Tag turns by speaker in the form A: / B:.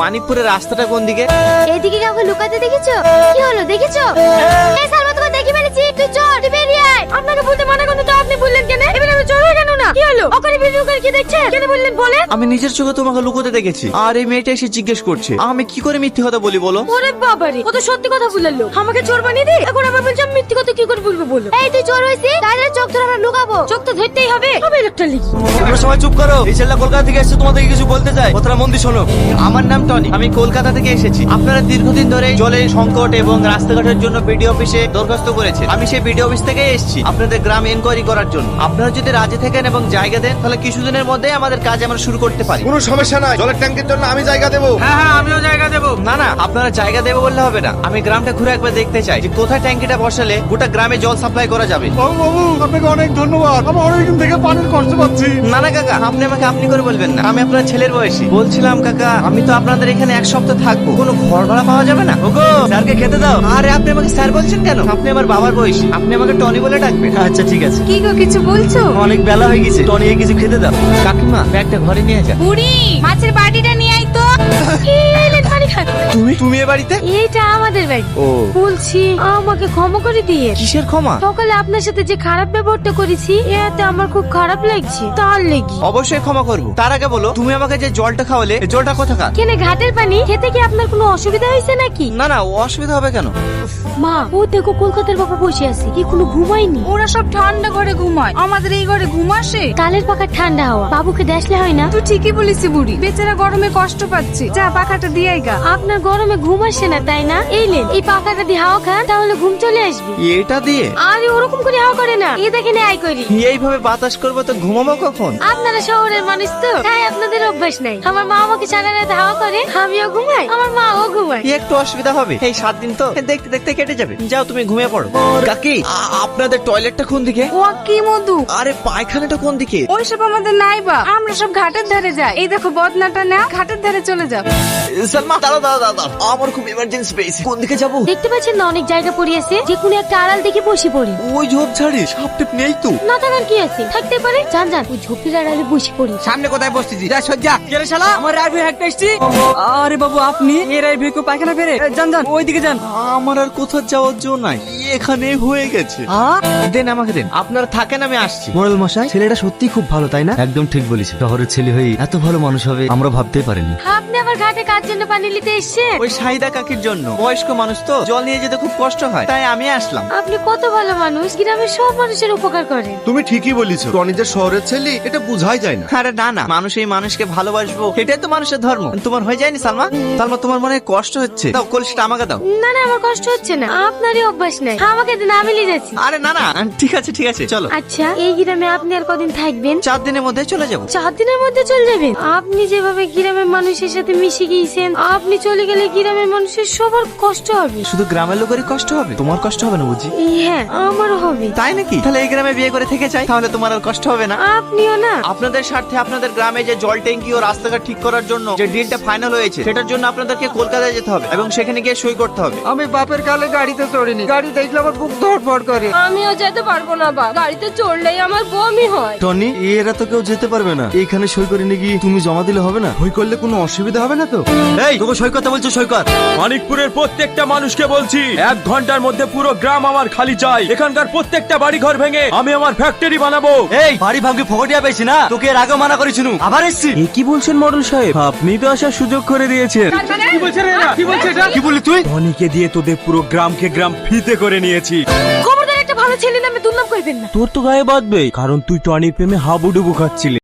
A: মানিকপুরের রাস্তাটা কোন দিকে?
B: এইদিকে কাউকে লুকাতে দেখেছো? কি হলো দেখেছো? এই সালমা তোমাকে দেখি ফেলেছি, তুই চল, তুই বেরিয়ে আয়। আপনাকে বলতে মানা করতে তো আপনি বললেন কেন? এবারে আমি চলে কেন না? কি হলো? ওখানে ভিডিও করে কি দেখছেন? কেন বললেন বলেন?
A: আমি নিজের চোখে তোমাকে লুকোতে দেখেছি, আর এই মেয়েটা এসে জিজ্ঞেস করছে আমি কি করে মিথ্যে কথা বলি বলো?
B: ওরে বাবারে, ও তো সত্যি কথা বললো। আমাকে চোর বানিয়ে দি, এখন আবার বলছি আমি মিথ্যে কথা কি করে বলবো বলো? এই তুই চোর হইছিস, তাহলে চোখ ধরে আমরা লুকাবো। চোখ তো ধরতেই হবে। হবে একটা লিখি।
A: তোমরা সবাই চুপ করো। এই ছেলেটা কলকাতা থেকে এসেছে, তোমাদেরকে কিছু বলতে চাই, কথাটা মন দিয়ে শোনো। আমার নাম টনি, আমি কলকাতা থেকে এসেছি। আপনারা দীর্ঘদিন ধরে জলের সংকট এবং রাস্তাঘাটের জন্য বিডিও অফিসে দরখাস্ত করেছেন। আমি সেই বিডিও অফিস থেকে এসেছি আপনাদের গ্রাম এনকোয়ারি করার জন্য। আপনারা যদি রাজি থাকেন এবং জায়গা দেন, তাহলে কিছুদিনের মধ্যে আমাদের কাজ আমরা শুরু করতে পারি।
C: কোনো সমস্যা নাই, জলের ট্যাঙ্কের জন্য আমি জায়গা দেবো।
A: হ্যাঁ, আমিও জায়গা দেবো। না না, আপনারা জায়গা দেবো বললে হবে না, আমি গ্রামটা ঘুরে একবার দেখতে চাই যে কোথায় ট্যাঙ্কিটা বসালে গোটা গ্রামে জল সাপ্লাই করা যাবে।
C: বাবু আপনাকে অনেক ধন্যবাদ, আমি অনেকদিন থেকে পানির কষ্ট পাচ্ছি।
A: না না কাকা, আপনি আমাকে আপনি করে বলবেন না, আমি আপনার ছেলের বয়সী। বলছিলাম কাকা, আমি তো আপনাদের এখানে এক সপ্তাহ থাকবো, কোনো ঘর ভাড়া পাওয়া যাবে না? ওগো, স্যারকে খেতে দাও। আরে আপনি আমাকে স্যার বলছেন কেন? আপনি আমার বাবার বয়সী, আপনি আমাকে টনি বলে ডাকবেন। আচ্ছা ঠিক আছে।
B: কি গো কিছু বলছো?
A: অনেক বেলা হয়ে গেছে, টনিকে কিছু খেতে দাও। কাকিমা, ব্যাগটা ঘরে নিয়ে যা।
B: বুড়ি, মাছের বাটিটা নিয়ে আই তো।
A: তুমি এ বাড়িতে?
B: এইটা আমাদের বাড়ি।
A: ও,
B: বলছি আমাকে ক্ষমা করে দিয়ে।
A: কিসের ক্ষমা?
B: সকালে আপনার সাথে যে খারাপ ব্যবহারটা করেছি, এতে আমার খুব খারাপ লাগছে, তার লেগে।
A: অবশ্যই ক্ষমা করবো। তার আগে বলো, তুমি আমাকে যে জলটা খাওয়ালে, এই জলটা কোথাকার?
B: কেনে ঘাটের পানি? খেতে কি আপনার কোনো অসুবিধা হয়েছে নাকি?
A: না না, অসুবিধা হবে কেন?
B: মা, ও দেখো কলকাতার বাবা বসে আছে, কি কোনো ঘুমায়নি?
D: ওরা সব ঠান্ডা ঘরে ঘুমায়, আমাদের এই ঘরে ঘুম আসে?
B: তালের পাকার ঠান্ডা হাওয়া বাবুকে দেখলে হয় না?
D: তুই ঠিকই বলিস বুড়ি, বেচারা গরমে কষ্ট পাচ্ছে, যা পাখাটা দিয়ে গা।
B: আপনার গরমে ঘুম আসে না তাই না? এই লেন, এই পাকাটা দিয়ে হাওয়া খান, তাহলে ঘুম চলে আসবে।
A: এটা দিয়ে?
B: আরে ওরকম করে হাওয়া করে না, এই দেখেন আই করি।
A: এইভাবে বাতাস করবো তো ঘুমাবো কখন?
B: আপনারা শহরের মানুষ তো, তাই আপনাদের অভ্যাস নাই। আমার মা আমাকে সারা রাত হাওয়া করে, আমিও ঘুমাই, আমার মাও ঘুমায়।
A: কি একটু অসুবিধা হবে? এই 7 দিন তো দেখতে দেখতে কেটে যাবে। যাও তুমি ঘুমিয়ে পড়ো। কাকি, আপনাদের টয়লেটটা কোন দিকে?
D: ও কি মধু,
A: আরে পায়খানাটা কোন দিকে?
D: ওইসব আমাদের নাই বা, আমরা সব ঘাটের ধারে যাই। এই দেখো বদনাটা না, ঘাটের ধারে চলে যাও।
A: সালমা, দাঁড়াও দাঁড়াও দাঁড়াও, আমার খুব ইমার্জেন্সি পেয়েছে। কোন দিকে যাবো?
B: দেখতে পাচ্ছেন না অনেক জায়গা পড়িয়েছে, যে কোনো একটা আড়াল দেখে বসে পড়ি।
A: ওই ঝোপ ঝাড়ে সাপ টেপ নেই তো?
B: না থাকার কি আছে, থাকতে পারে। যান যান, ওই ঝোপের আড়ালে বসে পড়ি।
E: সামনে কোথায় বসতেছি? যা সজ্জা কেরে শালা, আমার রাইভে হ্যাকটা এসছি। আরে বাবু, আপনি এই রাইভে কো পায়খানা ফেরে? যান যান, ওইদিকে যান।
A: আমার আর কোথাও যাওয়ার জন্য নাই, এখানে হয়ে গেছে। দেন আমাকে দেন, আপনারা থাকেন, আমি আসছি।
F: মোড়ল মশাই, ছেলেটা সত্যি খুব ভালো তাই না? একদম ঠিক বলিস, শহরের ছেলে হয়ে এত ভালো মানুষ হবে আমরা ভাবতেই পারিনি।
B: আপনি আবার ঘাটে কার জন্য পানি নিতে এসেছেন?
A: ওই সাহিদা কাকির জন্য। বয়স্ক মানুষ তো, জল নিয়ে যেতে খুব কষ্ট হয়, তাই আমি আসলাম।
B: আপনি কত ভালো মানুষ, গ্রামের সব মানুষের উপকার করেন।
C: তুমি ঠিকই বলিস, টনি যে শহরের ছেলে এটা বোঝাই যায় না।
A: আরে না না, মানুষ এই মানুষকে ভালোবাসবো, এটাই তো মানুষের ধর্ম। তোমার হয়ে যায়নি সালমা? সালমা, তোমার মনে হয় কষ্ট হচ্ছে, দাও কলসিটা আমাকে দাও।
B: না না, আমার কষ্ট হচ্ছে না, আপনারই অভ্যাস নাই। আমাকে দিন, আমি নিয়ে যাচ্ছি।
A: আরে না না, ঠিক আছে ঠিক আছে, চলো।
B: আচ্ছা, এই গ্রামে আপনি আর কদিন থাকবেন?
A: 4 দিনের মধ্যে চলে যাবো।
B: 4 দিনের মধ্যে চলে যাবেন? আপনি যেভাবে গ্রামের মানুষের সাথে মিশে গিয়েছেন, আপনি চলে গেলে গ্রামের মানুষের সবার কষ্ট হবে।
A: শুধু গ্রামের লোকেরই কষ্ট হবে, তোমার কষ্ট হবে না বুঝি?
B: হ্যাঁ, আমারও হবে।
A: তাই নাকি? তাহলে এই গ্রামে বিয়ে করে থেকে চাই, তাহলে তোমার আর কষ্ট হবে না।
B: আপনিও না?
A: আপনাদের স্বার্থে আপনাদের গ্রামে যে জল ট্যাঙ্কি ও রাস্তাঘাট ঠিক করার জন্য যে ডিলটা ফাইনাল হয়েছে, সেটার জন্য আপনাদেরকে কলকাতায় যেতে হবে এবং সেখানে গিয়ে সই করতে হবে।
E: আমি বাপের কালে গাড়িতে চড়িনি, গাড়ি দেখলে আমার বুক ধড়ফড় করে।
D: আমিও যেতে পারবো না বা, গাড়িতে চড়লেই আমার বমি হয়।
F: টনি, এরা তো কেউ যেতে পারবে না, এইখানে সই করে নিয়ে গিয়ে তুমি জমা দিলে হবে না?
C: ভয় করলে কোনো অসুবিধা হবে না তো?
F: এই তোকে সই করতে বলছো, সই কর।
G: মানিকপুরের প্রত্যেকটা মানুষকে বলছি, 1 ঘন্টার মধ্যে পুরো গ্রাম আমার খালি চাই। এখানকার প্রত্যেকটা বাড়ি ঘর ভেঙে আমি আমার ফ্যাক্টরি বানাবো।
F: এই বাড়ি ভাঙে ফকটিয়া পেয়েছি না, তোকে এর আগে মানা করেছিল, আবার এসছি।
G: কি বলছেন মডেল সাহেব? আপনি তো আসার সুযোগ করে দিয়েছেন।
F: কি বললি তুই?
G: ধনীকে দিয়ে তোদের পুরো গ্রামকে গ্রাম ফিতে করে নিয়েছি।
B: খবরদার একটা ভালো ছেলে নামে দুর্নাম করবেন না।
G: তোর তো গায়ে বাঁধবে, কারণ তুই টনির প্রেমে হাবুডুবু খাচ্ছিলি।